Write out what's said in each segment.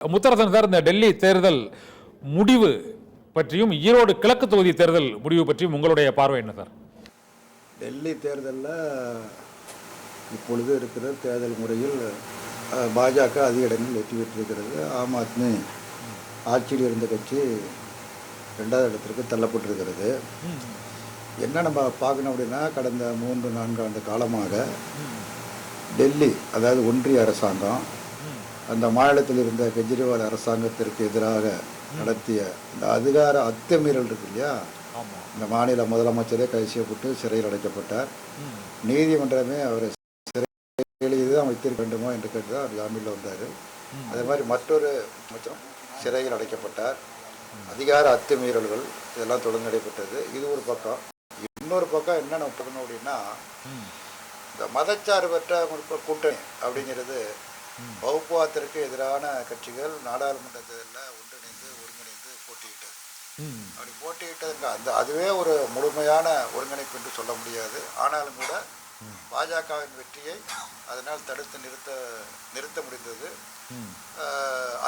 Mutharasan sir, இந்த டெல்லி தேர்தல் முடிவு பற்றியும் ஈரோடு கிழக்கு தொகுதி தேர்தல் முடிவு பற்றியும் உங்களுடைய பார்வை என்ன சார்? டெல்லி தேர்தலில் இப்பொழுது இருக்கிற தேர்தல் முறையில் பாஜக அதிக இடங்கள் வெற்றி பெற்றிருக்கிறது. ஆம் ஆத்மி ஆட்சியில் இருந்த கட்சி 2வது இடத்திற்கு தள்ளப்பட்டிருக்கிறது. என்ன நம்ம பார்க்கணும் அப்படின்னா, கடந்த 3-4 ஆண்டு காலமாக டெல்லி, அதாவது ஒன்றிய அரசாங்கம், அந்த மாநிலத்தில் இருந்த கெஜ்ரிவால் அரசாங்கத்திற்கு எதிராக நடத்திய இந்த அதிகார அத்துமீறல் இருக்கு இல்லையா, இந்த மாநில முதலமைச்சரே கைது செய்யப்பட்டு சிறையில் அடைக்கப்பட்டார். நீதிமன்றமே அவரை சிறையில் தான் வைத்திருக்க வேண்டுமா என்று கேட்டு தான் அவர் ஜாமீனில் வந்தார். அதே மாதிரி மற்றொரு அமைச்சரும் சிறையில் அடைக்கப்பட்டார். அதிகார அத்துமீறல்கள் இதெல்லாம் தொடர்ந்து நடைபெற்றது. இது ஒரு பக்கம். இன்னொரு பக்கம் என்ன நம்ம பார்க்கணும் அப்படின்னா, இந்த மதச்சார்பற்ற கூட்டணி அப்படிங்கிறது வகுப்புவாதத்திற்கு எதிரான கட்சிகள் நாடாளுமன்ற தேர்தலில் ஒருங்கிணைந்து போட்டியிட்டது. அப்படி போட்டியிட்டதுங்க அதுவே ஒரு முழுமையான ஒருங்கிணைப்பு என்று சொல்ல முடியாது. ஆனாலும் கூட பாஜகவின் வெற்றியை அதனால் தடுத்து நிறுத்த முடிந்தது.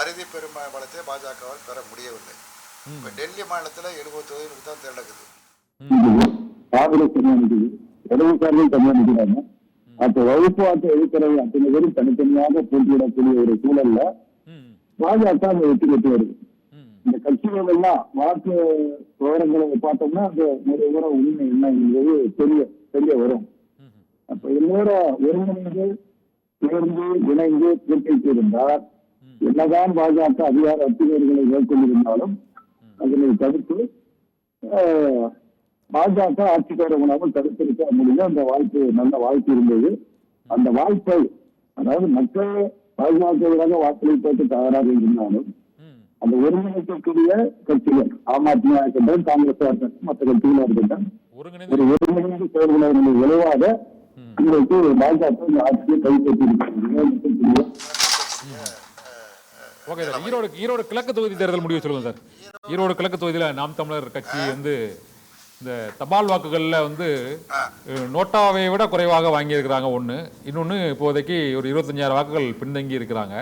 அறுதி பெரும்பாலத்தை பாஜகவால் பெற முடியவில்லை. இப்போ டெல்லி மாநிலத்தில் 70 தொகுதிகளுக்கு தான் தேர்ந்தெடுக்குது. அப்ப வகுப்புவாதத்தை எதிர்க்கிறது அத்தனை பேரும் தனித்தனியாக போட்டியிடக்கூடிய ஒரு சூழல்ல பாஜக அந்த வெற்றி பெற்று வருது. இந்த கட்சிகள் எல்லாம் வாக்கு விவரங்களை பார்த்தோம்னா அந்த ஒரு உண்மை என்ன என்பது தெரிய வரும். அப்ப என்னோட ஒருங்கிணைந்து சேர்ந்து இணைந்து போட்டியிட்டு இருந்தால், என்னதான் பாஜக அதிகார அத்துமீறல்களை மேற்கொண்டிருந்தாலும் அதனை தடுத்து பாஜக ஆட்சிக்கு வர முடியாமல் தடுத்திருக்க முடியும். அந்த வாய்ப்பு, நல்ல வாய்ப்பு இருந்தது. அந்த வாய்ப்பை, அதாவது மக்கள் பாஜகவிடாக வாக்களிப்பதற்கு தயாராக இருந்தாலும் அந்த ஒருங்கிணைக்கக்கூடிய கட்சிகள், ஆம் ஆத்மியா இருக்கட்டும், காங்கிரஸா இருக்கட்டும், மற்ற கட்சிகளா இருக்கட்டும், ஒரு ஒருங்கிணைந்து செயல்படுவதற்கு விளைவாக இன்றைக்கு பாஜக இந்த ஆட்சியை கைப்பற்றியிருக்கிறது. ஓகே சார், ஈரோடு கிழக்கு தொகுதி தேர்தல் முடிவு சொல்லுங்க சார். ஈரோடு கிழக்கு தொகுதியில் நாம் தமிழர் கட்சி இந்த தபால் வாக்குகளில் நோட்டாவை விட குறைவாக வாங்கியிருக்கிறாங்க ஒன்று. இன்னொன்று, இப்போதைக்கு ஒரு 25,000 வாக்குகள் பின்தங்கி இருக்கிறாங்க.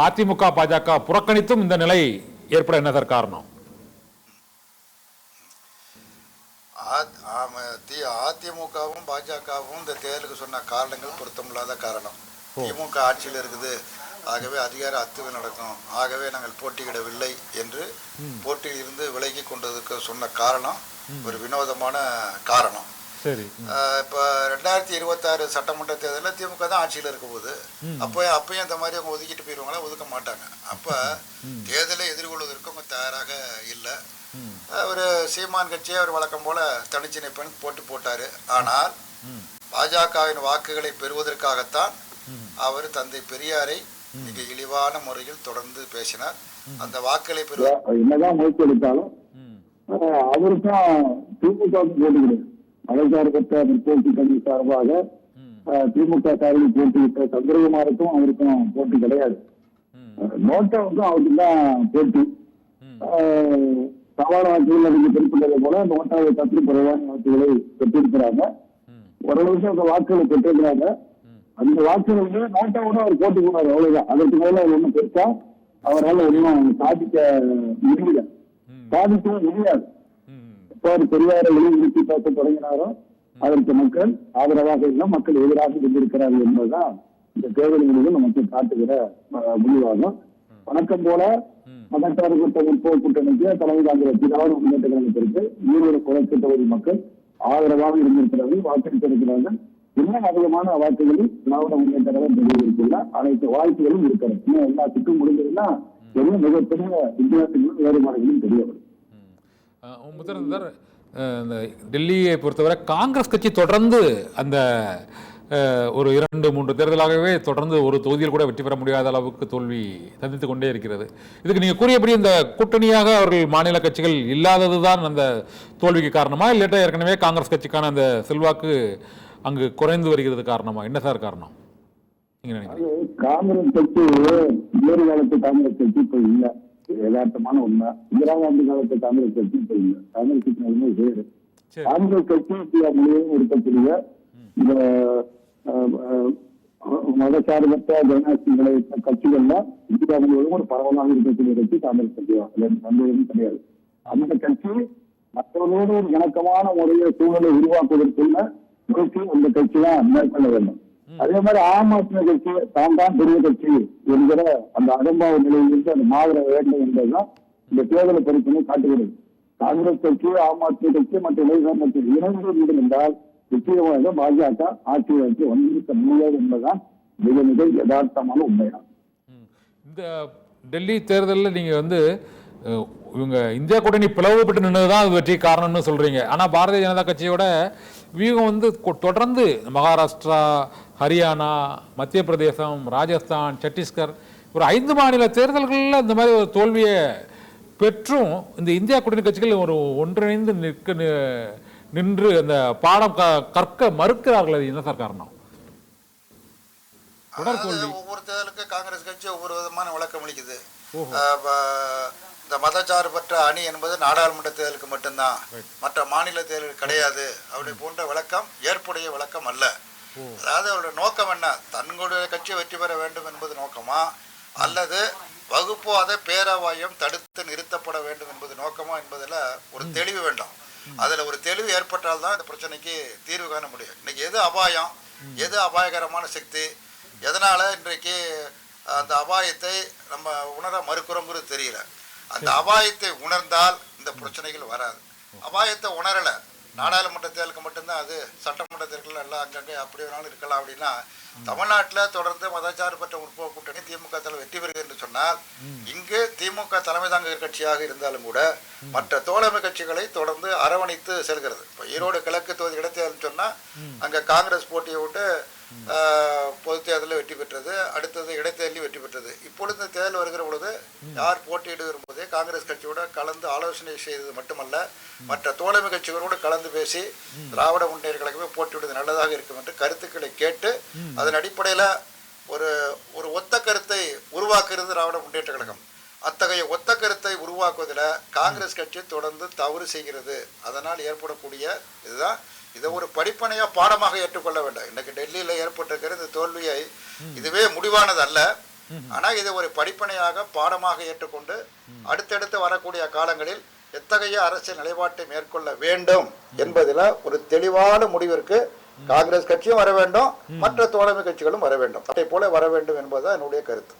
அதிமுக பாஜக புறக்கணித்தும் இந்த நிலை ஏற்பட என்ன சார் காரணம்? அதிமுகவும் பாஜகவும் இந்த தேர்தலுக்கு சொன்ன காரணங்கள் பொருத்தமில்லாத காரணம். திமுக ஆட்சியில் இருக்குது, ஆகவே அதிகார அத்துமீறல் நடக்கும், ஆகவே நாங்கள் போட்டியிடவில்லை என்று போட்டியில் இருந்து விலகி கொண்டதுக்கு சொன்ன காரணம் ஒரு வினோதமான காரணம். சரி, இப்போ 2026 சட்டமன்ற தேர்தலில் திமுக தான் ஆட்சியில் இருக்கும் போது அப்பயும் இந்த மாதிரி அவங்க ஒதுக்கிட்டு போயிடுவாங்களா? ஒதுக்க மாட்டாங்க. அப்போ தேர்தலை எதிர்கொள்வதற்கு அவங்க தயாராக இல்லை. ஒரு சீமான் கட்சியை அவர் வழக்கம் போல தனிச்சு நிற்பேன் போட்டார். ஆனால் பாஜகவின் வாக்குகளை பெறுவதற்காகத்தான் அவர் தந்தை பெரியாரை மிக இழிவான முறையில் தொடர்ந்து பேசினார். அந்த வாக்குகளை என்னதான் முயற்சி எடுத்தாலும் அவருக்கும் திமுக போட்டுக்கிறேன் மதச்சார்பற்ற முற்போக்கு கட்சி சார்பாக திமுக சார்பில் போட்டியிட்ட சந்திரகுமாருக்கும் அவருக்கும் போட்டி கிடையாது. நோட்டாவுக்கும் அவருக்கு தான் போட்டி. சவால் வாக்குகள் அதுக்கு குறிப்பிட்டதை போல நோட்டாவை கற்று குறைவான வாக்குகளை பெற்றிருக்கிறாங்க. ஓரளவுக்கு அந்த வாக்குகளை பெற்றிருக்கிறாங்க. அந்த வாக்குகளுக்கு நோட்டாவோட அவர் போட்டி போனார், அவ்வளவுதான். அதற்கு மேல ஒன்றும் பெருசா அவரால் ஒன்றும் சாதிக்கவும் முடியாது. எப்போது பெரியாரை வெளிநிறுத்தி பார்க்க தொடங்கினாரோ அதற்கு மக்கள் ஆதரவாக இல்லை, மக்கள் எதிராக இருந்திருக்கிறார்கள் என்பதுதான் இந்த தேர்தல் முடிவு நமக்கு காட்டுகிற முடிவாகும். வணக்கம் போல மதச்சார்பற்ற முற்போக்கு கூட்டணிக்கு தலைமை தாங்கிற திராவிட முன்னேற்ற கழகத்திற்கு ஈரோடு கிழக்கு தொகுதி மக்கள் ஆதரவாக இருந்திருக்கிறார்கள், வாக்களித்திருக்கிறார்கள். இன்னும் அதிகமான வாக்குகளில் திராவிட முன்னேற்ற கழகம் தெரிவித்துள்ள அனைத்து வாய்ப்புகளும் இருக்கிறது. இன்னும் எல்லா சுற்றும் முடிந்ததுன்னா என்ன மிகப்பெரிய வித்தியாசங்களும் வேறுபாடுகளும் தெரிய வரும். முத்தரசன் சார், இந்த டெல்லியை பொறுத்தவரை காங்கிரஸ் கட்சி தொடர்ந்து அந்த ஒரு 2-3 தேர்தலாகவே தொடர்ந்து ஒரு தொகுதியில் கூட வெற்றி பெற முடியாத அளவுக்கு தோல்வி சந்தித்து கொண்டே இருக்கிறது. இதுக்கு நீங்கள் கூறியபடி இந்த கூட்டணியாக அவர்கள் மாநில கட்சிகள் இல்லாதது தான் அந்த தோல்விக்கு காரணமா, இல்லாட்டா ஏற்கனவே காங்கிரஸ் கட்சிக்கான அந்த செல்வாக்கு அங்கு குறைந்து வருகிறது காரணமா? என்ன சார் காரணம் நீங்க நினைக்கிறீங்க? காங்கிரஸ் கட்சி வேறு காலத்து காங்கிரஸ் கட்சி இப்ப இல்லை, யதார்த்தமான உண்மை. இந்திரா காந்தி காலத்து காங்கிரஸ் கட்சி இப்ப இல்லை. காங்கிரஸ் கட்சி வேறு. காங்கிரஸ் கட்சி இந்தியா முழுவதும் இருக்கக்கூடிய இந்த மதசார்பற்ற ஜனநாயகங்களை கட்சிகள்ல இந்தியா முழுவதும் ஒரு பரவலாக இருக்கக்கூடிய கட்சி காங்கிரஸ் கட்சி தான், சந்தேகமும் கிடையாது. அந்த கட்சி மற்றவர்களோடு ஒரு இணக்கமான முறையை சூழலை உருவாக்குவதற்குள்ள முயற்சி அந்த கட்சி தான் மேற்கொள்ள வேண்டும். அதே மாதிரி ஆம் ஆத்மி கட்சி தான் பெரிய கட்சி என்கிற அந்த அகம்பாவ நிலையிலிருந்து அது மாற வேண்டும் என்பதுதான் இந்த தேர்தலை பரிசீலனை காட்டுகிறது. காங்கிரஸ் கட்சி, ஆம் ஆத்மி கட்சி மற்றும் இளைஞர் கட்சி இணைந்து இருந்தால் நிச்சயமாக பாஜக ஆட்சிக்கு வந்திருக்க முடியாது என்பதுதான் மிக மிக யதார்த்தமான உண்மைதான். இந்த டெல்லி தேர்தலில் நீங்கள் வந்து இவங்க இந்தியா கூட்டணி பிளவுபட்டு நின்றதுதான் அது வெற்றி காரணம்னு சொல்றீங்க. ஆனால் பாரதிய ஜனதா கட்சியோட வியூகம் வந்து தொடர்ந்து மகாராஷ்டிரா, ஹரியானா, மத்திய பிரதேசம், ராஜஸ்தான், சத்தீஸ்கர் ஒரு 5 மாநில தேர்தல்களில் இந்த மாதிரி ஒரு தோல்வியை பெற்றும் இந்த இந்தியா கூட்டணி கட்சிகள் ஒரு ஒன்றிணைந்து நின்று அந்த பாடம் கற்க மறுக்கிறார்கள். அது என்ன சார் காரணம்? ஒவ்வொரு தேர்தலுக்கு காங்கிரஸ் கட்சி ஒவ்வொரு விதமான விளக்கம் அளிக்குது. இந்த மதச்சார்பற்ற அணி என்பது நாடாளுமன்ற தேர்தலுக்கு மட்டும்தான், மற்ற மாநில தேர்தல் கிடையாது அப்படி போன்ற விளக்கம் ஏற்புடைய விளக்கம் அல்ல. அதாவது அவருடைய நோக்கம் என்ன? தன்னுடைய கட்சி வெற்றி பெற வேண்டும் என்பது நோக்கமா, அல்லது வகுப்புவாத பேரவாயம் தடுத்து நிறுத்தப்பட வேண்டும் என்பது நோக்கமா என்பதில் ஒரு தெளிவு வேண்டும். அதில் ஒரு தெளிவு ஏற்பட்டால் தான் இந்த பிரச்சனைக்கு தீர்வு காண முடியும். இன்னைக்கு எது அபாயம், எது அபாயகரமான சக்தி, எதனால இன்றைக்கு அந்த அபாயத்தை நம்ம உணர மறுக்கிறோங்கிறது தெரியல. அந்த அபாயத்தை உணர்ந்தால் இந்த பிரச்சனைகள் வராது. அபாயத்தை உணரலை, நாடாளுமன்ற தேர்தலுக்கு மட்டும்தான் அது, சட்டமன்ற தேர்தல் எல்லாம் அங்கங்கே அப்படி வேணாலும் இருக்கலாம் அப்படின்னா, தமிழ்நாட்டில் தொடர்ந்து மதச்சார்பற்ற முற்போக்கு கூட்டணி திமுக தலைவர் வெற்றி பெறுகிறது என்று சொன்னால், இங்கு திமுக தலைமை தாங்க கட்சியாக இருந்தாலும் கூட மற்ற தோழமை கட்சிகளை தொடர்ந்து அரவணைத்து செல்கிறது. இப்போ ஈரோடு கிழக்கு தொகுதி இடைத்தேர்தல் சொன்னால் அங்கே காங்கிரஸ் போட்டியை விட்டு பொது தேர்தலில் வெற்றி பெற்றது, அடுத்தது இடைத்தேர்தலில் வெற்றி பெற்றது. இப்பொழுது இந்த தேர்தல் வருகிற பொழுது யார் போட்டியிட வரும்போதே காங்கிரஸ் கட்சியோட கலந்து ஆலோசனை செய்தது மட்டுமல்ல, மற்ற தோழமை கட்சிகளோடு கலந்து பேசி திராவிட முன்னேற்ற கழகமே போட்டியிடுவது நல்லதாக இருக்கும் என்று கருத்துக்களை கேட்டு அதன் அடிப்படையில் ஒரு ஒத்த கருத்தை உருவாக்குறது திராவிட முன்னேற்ற கழகம். அத்தகைய ஒத்த கருத்தை உருவாக்குவதில் காங்கிரஸ் கட்சி தொடர்ந்து தவறு செய்கிறது. அதனால் ஏற்படக்கூடிய இதுதான், இதை ஒரு படிப்பனையாக பாடமாக ஏற்றுக்கொள்ள வேண்டாம். இன்னைக்கு டெல்லியில் ஏற்பட்டிருக்கிற இந்த தோல்வியை இதுவே முடிவானது அல்ல. ஆனால் இதை ஒரு படிப்பனையாக பாடமாக ஏற்றுக்கொண்டு அடுத்தடுத்து வரக்கூடிய காலங்களில் எத்தகைய அரசியல் நிலைப்பாட்டை மேற்கொள்ள வேண்டும் என்பதில் ஒரு தெளிவான முடிவிற்கு காங்கிரஸ் கட்சியும் வர வேண்டும், மற்ற தோழமை கட்சிகளும் வர வேண்டும், அதை போல வர வேண்டும் என்பதுதான் என்னுடைய கருத்து.